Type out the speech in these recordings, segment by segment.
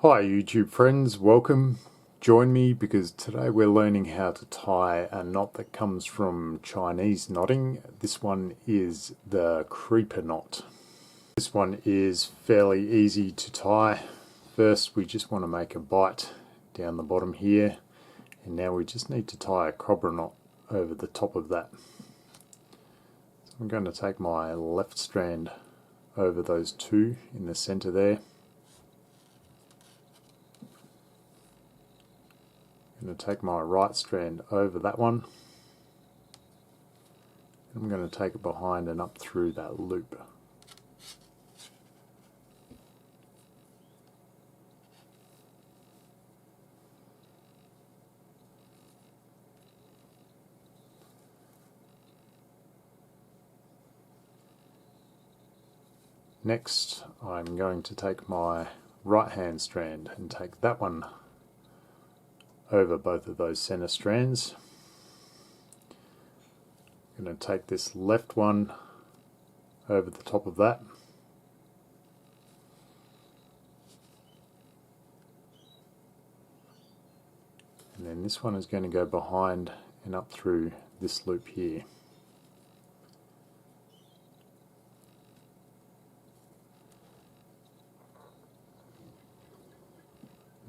Hi YouTube friends, welcome. Join me because today we're learning how to tie a knot that comes from Chinese knotting. This one is the creeper knot. This one is fairly easy to tie. First we just want to make a bite down the bottom here, and now we just need to tie a cobra knot over the top of that. So I'm going to take my left strand over those two in the center there. I'm going to take my right strand over that one. I'm going to take it behind and up through that loop. Next, I'm going to take my right hand strand and take that one over both of those center strands. I'm going to take this left one over the top of that. And then this one is going to go behind and up through this loop here.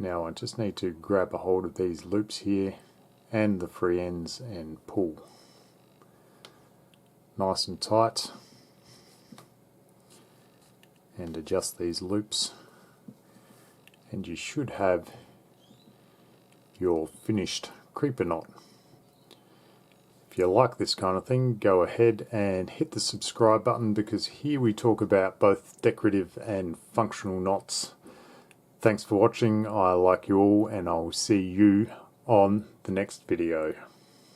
Now I just need to grab a hold of these loops here and the free ends and pull. Nice and tight. And adjust these loops. And you should have your finished creeper knot. If you like this kind of thing, go ahead and hit the subscribe button, because here we talk about both decorative and functional knots. Thanks for watching. I like you all, and I'll see you on the next video.